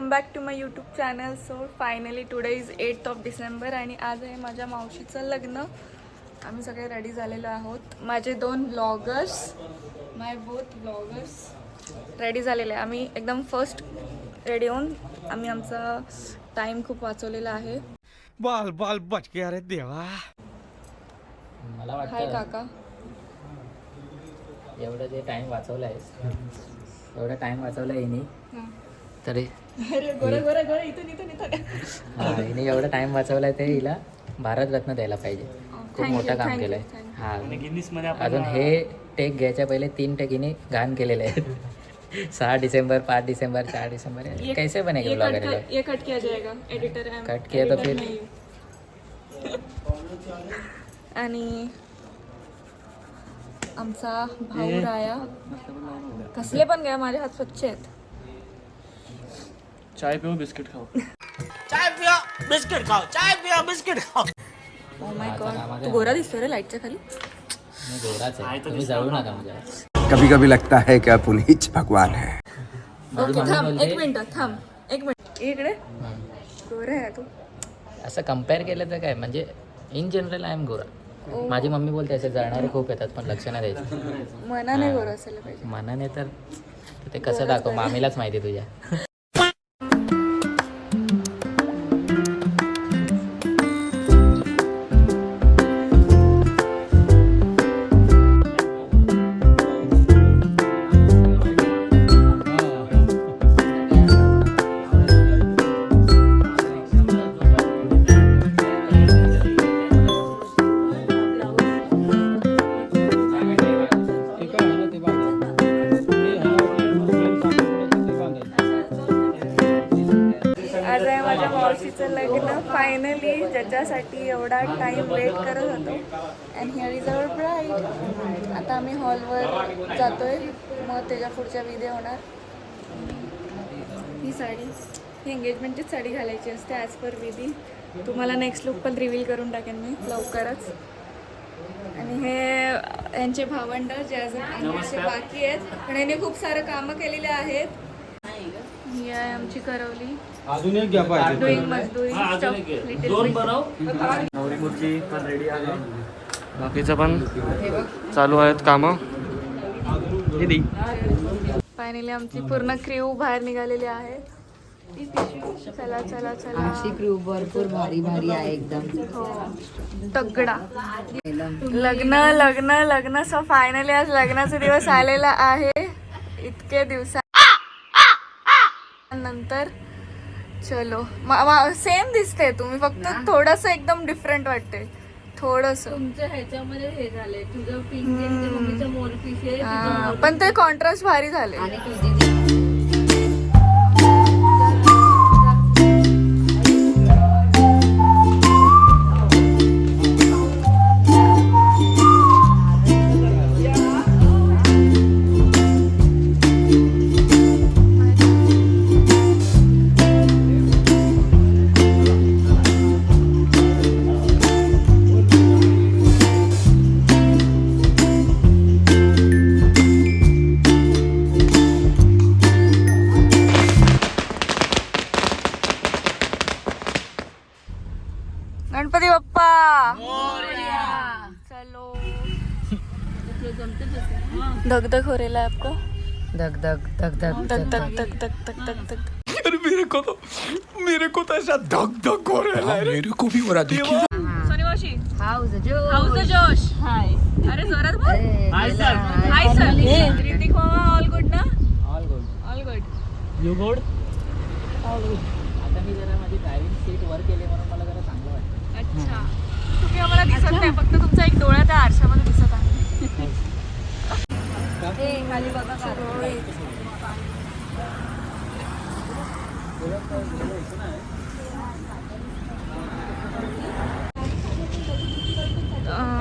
Welcome back to my YouTube channel. So finally today is 8th of December आणि आज आहे माझ्या मावशीचं लग्न. आम्ही सगळे रेडी झालेलो आहोत. माझे 2 ब्लॉगर्स, माय बोथ ब्लॉगर्स रेडी झालेले. आम्ही एकदम फर्स्ट रेडी होऊन आम्ही आमचा टाईम खूप वाचवलेला आहे. बाल बाल बच गया रे देवा. मला वाटतं हाय काका. एवढं जे टाइम वाचवलाय एवढा टाइम वाचवला हिने तरी अरे गोरे गोरे गोरे इथून इथून इथून. हा हिने एवढा टाइम वाचवलाय ते हिला भारतरत्न द्यायला पाहिजे. खूप मोठं काम केलंय. हा अजून हे टेक घ्यायच्या पहिले 3 टेक हिने घाण केलेले आहेत. 6 डिसेंबर 5 डिसेंबर 4 डिसेंबर कैसे बनेगा ब्लॉगर? ये कट किया जाएगा एडिटर. कट किया तो फिर आणि आमचा भाऊ राया कसले पण घ्या, माझे हात स्वच्छ आहेत. चाय पिओ बिस्किट खाओ. ओ माय गॉड, तू गोरा दिसतोय रे लाईटच्या खाली. मी गोराच आहे. तुम्ही जाऊ नका म्हणजे. कभी कभी लगता है कि आप उन्हीं भगवान है. ओके थांब एक मिनिट इकडे. गोरा आहे तू. असं कम्पेअर केलं तर काय म्हणजे इन जनरल आय एम गोरा. माझी मम्मी बोलते असे जळणारे खूप येतात पण लक्ष नाही द्यायचं. मनाने गोरा असायला पाहिजे. मनाने तर ते कसं दाखव मामीलाच माहिती तुझ्या. आज आहे माझ्या मावशीचं लग्न. फायनली ज्याच्यासाठी एवढा टाइम वेट करत होतो. And here is our bride. आता आम्ही हॉलवर जातोय, मग त्याच्या पुढच्या विधी होणार. ही साडी, ही एंगेजमेंटचीच साडी घालायची असते ॲज पर विधी. तुम्हाला नेक्स्ट लुक पण रिव्हील करून टाकेन मी लवकरच. आणि हे यांचे भावंड जे अजून आणण्याचे बाकी आहेत, पण यांनी खूप सारं कामं केलेले आहेत. ही आहे आमची करवली. अजून एक घ्या पाहिजे. डुईंग मजदुरी नवरी मुलगी पण रेडी आहे. बाकीचं पण चालू आहेत कामं. फायनली आमची पूर्ण क्र्यू बाहेर निघालेली आहे. चला चला चला. आमची क्रू भरपूर भारी भारी आहे एकदम. हो तगडा. लग्न लग्न लग्न. सो फायनली आज लग्नाचा दिवस आलेला आहे. इतके दिवसानंतर चलो. सेम दिसते तुम्ही, फक्त थोडंसं एकदम डिफरंट वाटते थोडंसं. तुमच्या ह्याच्यामध्ये हे झाले, तुझं पिंक आहे, तुझ्या मम्मीचं मोर पीस आहे, पण ते कॉन्ट्रास्ट भारी झाले. आणि तुझी गणपती बाप्पा चलो. धक हो रहा है आपको? धक धक धक धक धक धक धक धक धक धक धक. अरे मेरे को तो ऐसा धक धक हो रहा है. मेरे को भी हो रहा देखिए. सोनी मावशी, हाऊस हाऊस द जोश. हाय. अरे जोरात बोल. हाय सर. ऋतिक मामा ऑल गुड ना? All good. All good. You good. आता मी जरा माझी ड्रायव्हिंग सीट वर केली म्हणून मला जरा चांगलं वाटतं. अच्छा. तुम्ही आम्हाला दिसत नाही, फक्त तुमचा एक डोळा त्या आरशामध्ये दिसत आहे. खाली बघा.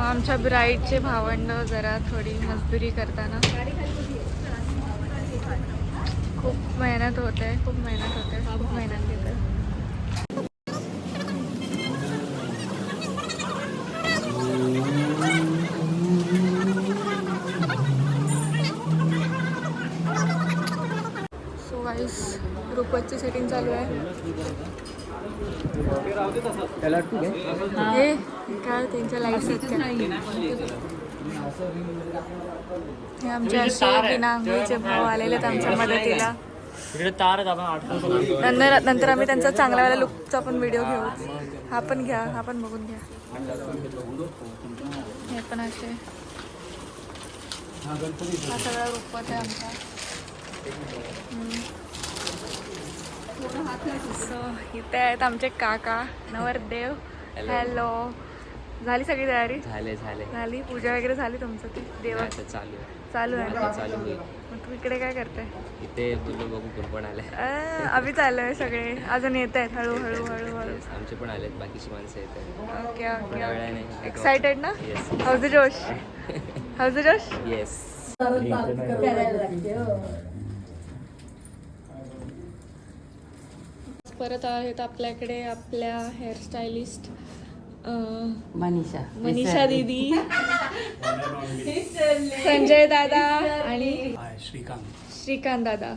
आमच्या ब्राईडचे भावंड जरा थोडी मजदुरी करताना खूप मेहनत होते. खूप मेहनत घेते. खूपच सेटिंग चालू आहे. हे काय त्यांच्या लाईट्स आहेत का? हे आमचे असे बिना आंघोळीचे भाव आलेले आहेत आमच्या मदतीला. इकडे तार आहेत, आपण आठवतो. नंतर आम्ही त्यांचा चांगल्यावाल्या लुकचा पण व्हिडिओ घेऊ. हा पण घ्या, हा पण बघून घ्या. हे पण असे हा सगळा रुपवत आहे आमचा. सो इथे आहेत आमचे काका नवरदेव. हॅलो. झाली सगळी तयारी? झाली. पूजा वगैरे झाली तुमचं? ती देवा चालू आहे ना? मग तू इकडे काय करताय? इथे बोललो बघू कोण पण आले. अभि चालू आहे सगळे, अजून येत आहेत हळूहळू. आमचे पण आलेत, बाकीची माणसं येत आहेत. Okay okay. एक्साइटेड ना? हाऊज द जोश? हाऊज द जोश? येस. परत आहेत आपल्याकडे आपल्या हेअरस्टायलिस्ट मनीषा मनीषा दीदी, संजय दादा आणि श्रीकांत दादा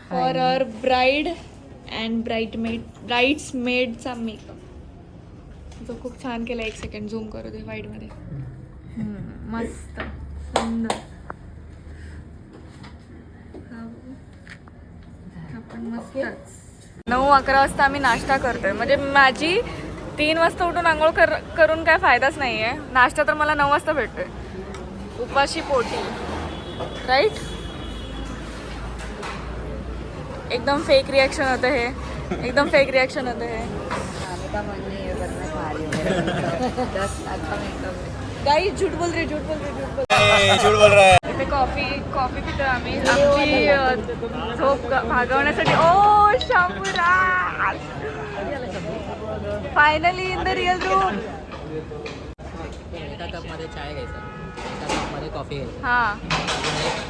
for our bride and bride's मेडचा मेकअप जो खूप छान केला. एक सेकंड झूम करू दे वाईडमध्ये. मस्त सुंदर. आपण मस्तच. 9-11 वाजता आम्ही नाश्ता करतोय. म्हणजे माझी 3 वाजता उठून आंघोळ करून काय फायदाच नाही आहे. नाश्ता तर मला 9 वाजता भेटतोय उपाशी पोटी. राईट. एकदम फेक रिॲक्शन होतं हे. गाइस झूठ बोल रहे. इथे कॉफी पितोय आम्ही आमची झोप भागवण्यासाठी. Oh Shamraj finally in the real room. एका कपमध्ये चाय घ्यायचा, एका कपमध्ये कॉफी घ्यायचा, हां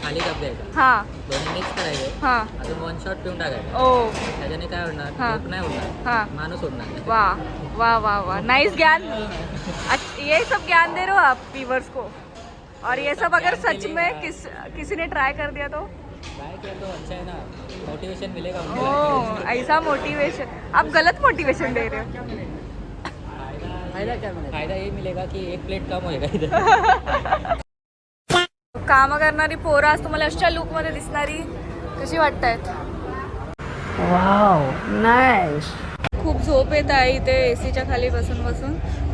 खाली कप घ्यायचा, हां दोन्ही मिक्स करायचे, हां. अजून 1 शॉट पिऊन टाकायचं. ओ त्याच्याने काय होणार? हाँ. झोप नाही होणार, हां. माणूस होणार. वाह नाइस ज्ञान. ये सब ज्ञान दे रहे हो आप व्यूअर्स को. और ये सब अगर सच में किसी ने ट्राई कर दिया तो ट्राई किया तो अच्छा है ना, मोटिवेशन मिलेगा. ओ ऐसा मोटिवेशन. आप गलत मोटिवेशन दे रहे हो. फायदा ये मिलेगा की 1 प्लेट कम होएगा इधर. काम करणारी पोरं आज तुम्हाला अशा लुकमध्ये दिसणारी कशी वाटतायत? Wow nice. खूप झोप येत आहे इथे एसीच्या खाली बसून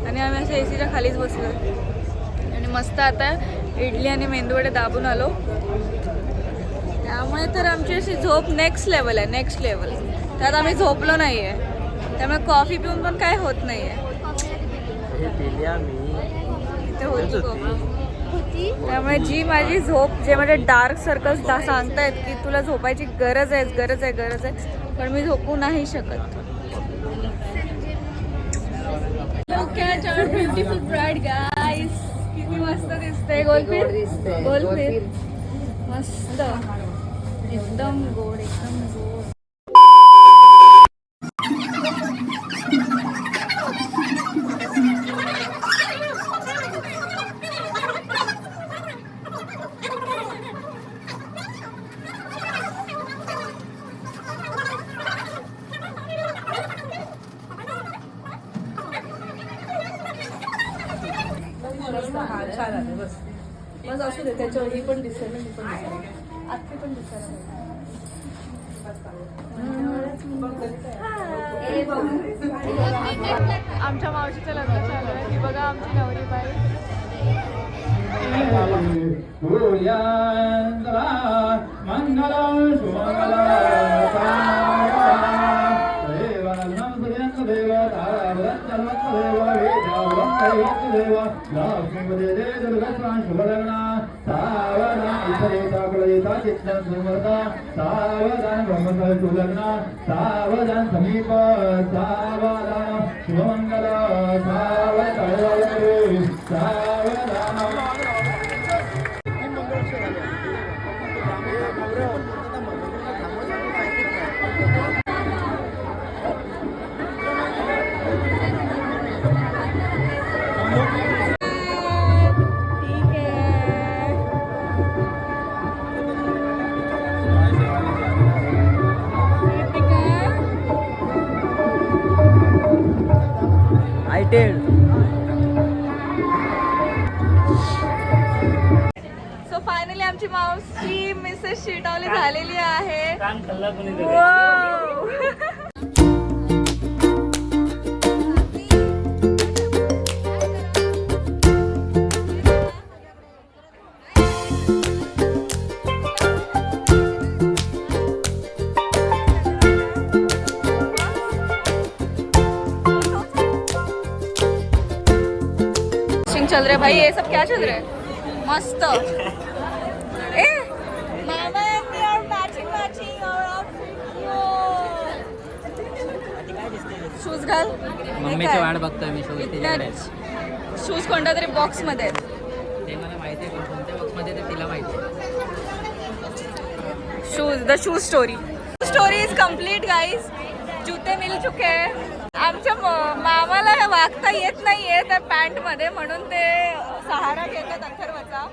आणि आम्ही असं एसीच्या खालीच बसलो आणि मस्त आता इडली आणि मेंदूवडे दाबून आलो. त्यामुळे तर आमची अशी झोप नेक्स्ट लेवल आहे. त्यात आम्ही झोपलो नाही आहे, त्यामुळे कॉफी पिऊन पण काय होत नाही आहे. इथे होती कॉफी. त्यामुळे जी माझी झोप, जे माझे डार्क सर्कल्स सांगतायत की तुला झोपायची गरज आहे, पण मी झोपू नाही शकत. ब्युटिफुल ब्राईड गाईस. किती मस्त दिसते. गोलफीर मस्त. एकदम गोड. बस असू दे. त्याच्यावर ही पण दिसेल, ही पण दिसेल, आत्ती पण दिसायला आमच्या मावशीचं लग्न चालू आहे. ती बघा आमची नवरी बाई. सावधान समीप सावधान शुभमंगल फायनली आमची मावशी मिसेस शिटावली झालेली आहे. कान खाल्ला कोणी Wow. चल रहे भाई, ये सब क्या चल रहा है? मस्त. ए मामा and we are matching our outfit. Shoes घाल. मम्मीची वाट बघतोय मी शूज तिच्याकडे. शूज कोणत्या तरी बॉक्स मध्ये आहेत. ते मला माहिती आहे कोणत्या बॉक्समध्ये ते तिला माहिती आहे. Shoes, the shoes story is complete guys. जूते मिल चुके हैं. आमच्या मामाला वागता येत नाहीये त्या पॅन्ट मध्ये, म्हणून ते सहारा घेतात अथर्वचा.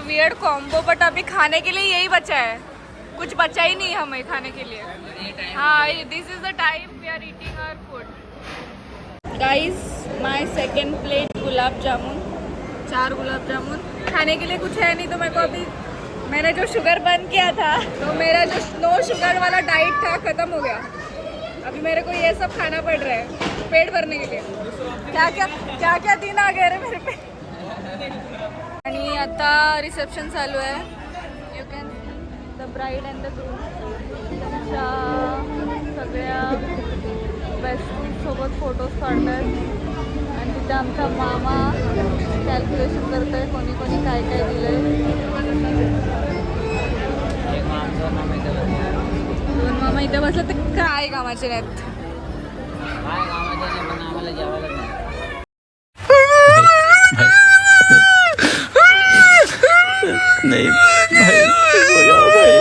वियर्ड कॉम्बो, बट अभी खाने के लिए यही बचा है, कुछ बचा ही नहीं हमें खाने के लिए. हाँ, this is the time we are eating our food. Guys, my second plate gulab jamun, 4 gulab jamun. खाने के लिए कुछ है नहीं, तो मेरे को अभी मैंने जो शुगर बंद किया था, तो मेरा जो नो शुगर वाला डाइट था खत्म हो गया. अभी मेरे को ये सब खाना पड़ रहा है पेट भरने के लिए. क्या क्या दिन आ गए रे मेरे पे. आणि आता रिसेप्शन चालू आहे. You can the bride and the groom त्यांच्या सगळ्या बेस्ट सोबत फोटोज काढतात. आणि तिथे आमचा मामा कॅल्क्युलेशन करतोय कोणी कोणी काय काय दिलंय. दोन मामा इथे बसले तर काय कामाचे नाहीत. काय कामाचं नाही, पण आम्हाला जेवायला नाही. नहीं भाई, सोया भाई.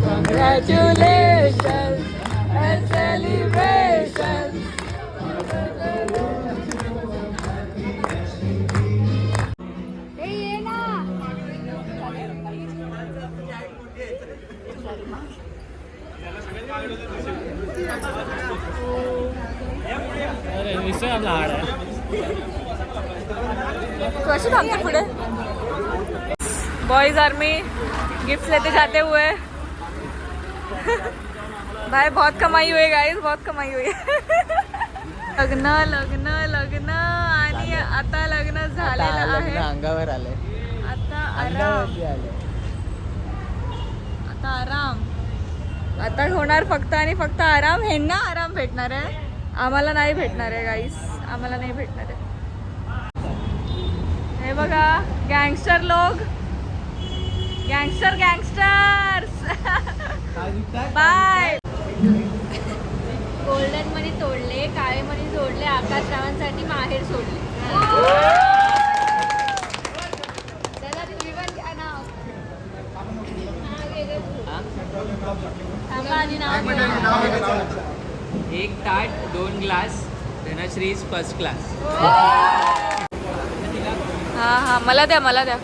Congratulations and celebrations. अरे विषय आपला हाड आहे. कशी थांबते पुढे. बॉयज आर्मी गिफ्ट लेते जाते हुए. भाई बहुत कमाई हुई गाइस, बहुत कमाई हुई. लग्न लग्न लग्न आणि आता लग्न झालेलं आहे. अंगावर आले. आता आराम, आता आराम. आता होणार फक्त आणि फक्त आराम. ह्यांना आराम भेटणार आहे, आम्हाला नाही भेटणार आहे गाईस, आम्हाला नाही भेटणार आहे. हे बघा गँगस्टर लोक, गँगस्टर गँगस्टर्स. बाय. गोल्डन मनी तोडले, काळे मनी जोडले, आकाश रावांसाठी माहेर सोडले. दादा तुम्ही पण घ्या नाव. थांबा आणि नाव. एक ताट 2 glass, Dhanashree is first class. हां हां, मला द्या मला द्या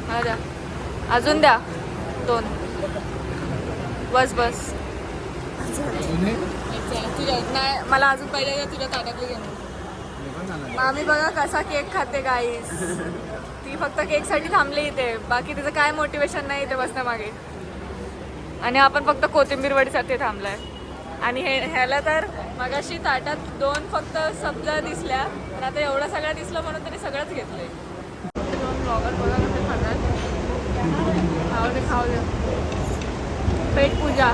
मला द्या. अजून द्या 2. बस बस. तुझ्या नाही, मला अजून पहिले द्या, तुझ्या ताटातली घेऊन. मामी बघा कसा केक खाते गाईस. ती फक्त केकसाठी थांबली इथे, बाकी तिचं काय मोटिवेशन नाही इथे बसण्यामागे. आणि आपण फक्त कोथिंबीर वडीसाठी थांबलाय. आणि ह्याला तर मगाशी ताटात 2 फक्त सब्जा दिसल्या, पण आता एवढं सगळं दिसलं म्हणून तरी सगळंच घेतलंय. 2 ब्लॉगर बघा कसे खातात. खाऊ दे खाऊ दे. पेट पूजा.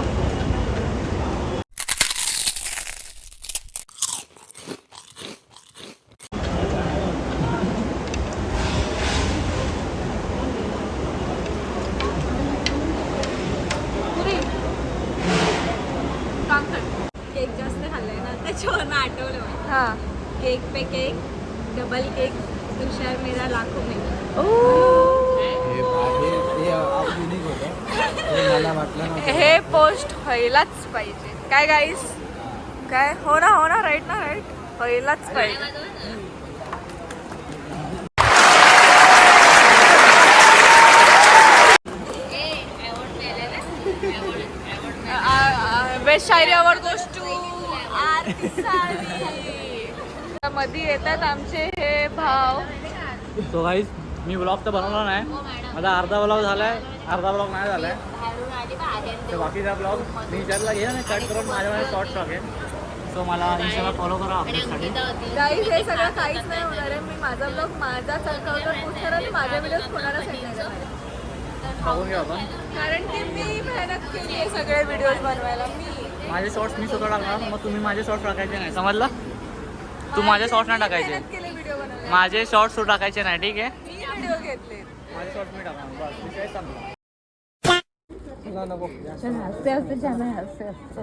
केक जास्त खाल्लाय ना, त्याच्यावरनं आठवलं मला. हां केक पे केक, डबल केक, शेयर मेरा लाखों में. हे पोस्ट व्हायलाच पाहिजे काय गाईस काय हो ना राईट व्हायलाच पाहिजे. Best shayari award goes to Aarti Salvi. मध्ये येतात आमचे हे भाव. सो गाईज मी ब्लॉग तर बनवला नाही, माझा अर्धा ब्लॉग झालाय, अर्धा ब्लॉग नाही झालाय. तर बाकीचा ब्लॉग मी विचारला घे ना कट करून माझ्यामध्ये शॉर्ट्स टाकेन. सो मला इंस्टाला फॉलो करा अपडेटसाठी. गाईज हे सगळं काहीच नाही होणार आहे. मी माझा ब्लॉग माझाच अकाउंटवर पोस्ट करा आणि माझ्या व्हिडिओज कोणाला सेंड नाही करणार. बघून घ्या आपण. कारण की मी मेहनत केली आहे सगळे व्हिडिओज बनवायला. माझे शॉर्ट्स मी स्वतः टाकणार, मग तुम्ही माझे शॉर्ट्स टाकायचे नाही, समजलं? तू माझे शॉर्ट्स नाही टाकायचे, मेहनत केली व्हिडिओ बनवायला. माझे शॉर्ट्स तू टाकायचे नाही, ठीक आहे? मी व्हिडिओ घेतले. माझे शॉर्ट्स मी टाकणार, बस विषय संपला. हंसते हंसते जाना है, हंसते हंसते.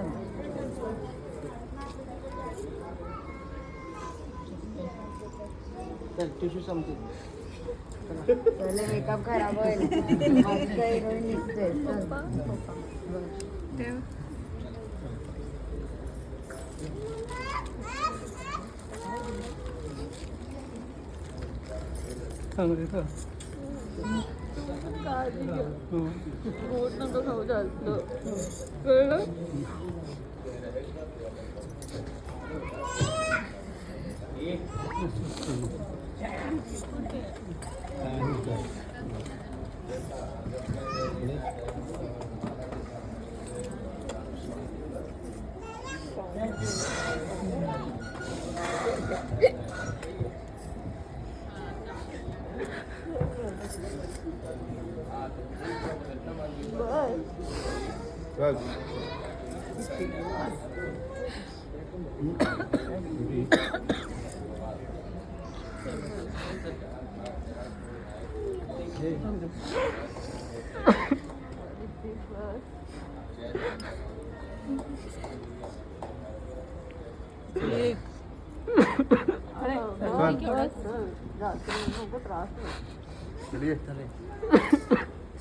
पहिले मेकअप खराब होईल. मस्त हिरोईन निघते. गोड नको खाऊ जास्त, कळलं?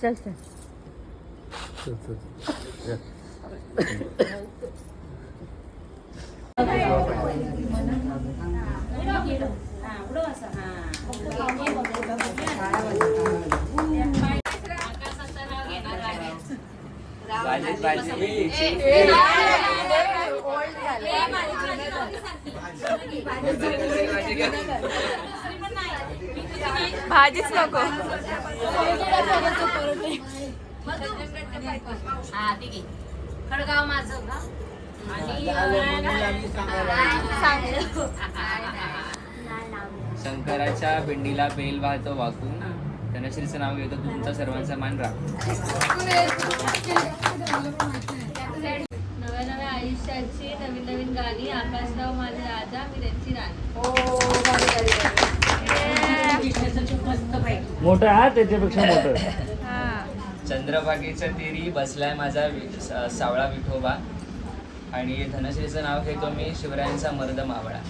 चल चल. भाजीच नको. खडगाव माझं का शंकराच्या पिंडीला बेल वाहतो वाकून, धनश्रीचं नाव घेतो, तुमचा सर्वांचा मान राखतो. नव्या नव्या आयुष्याची नवीन नवीन गाणी. आकाशराव माझे राजा, मी त्यांची राणी. मोठं आहे त्याच्यापेक्षा मोठं. चंद्रभागेच्या तीरी बसलाय माझा सावळा विठोबा, आणि धनश्रीचं नाव घेतो मी, शिवरायांचा मर्द मावळा.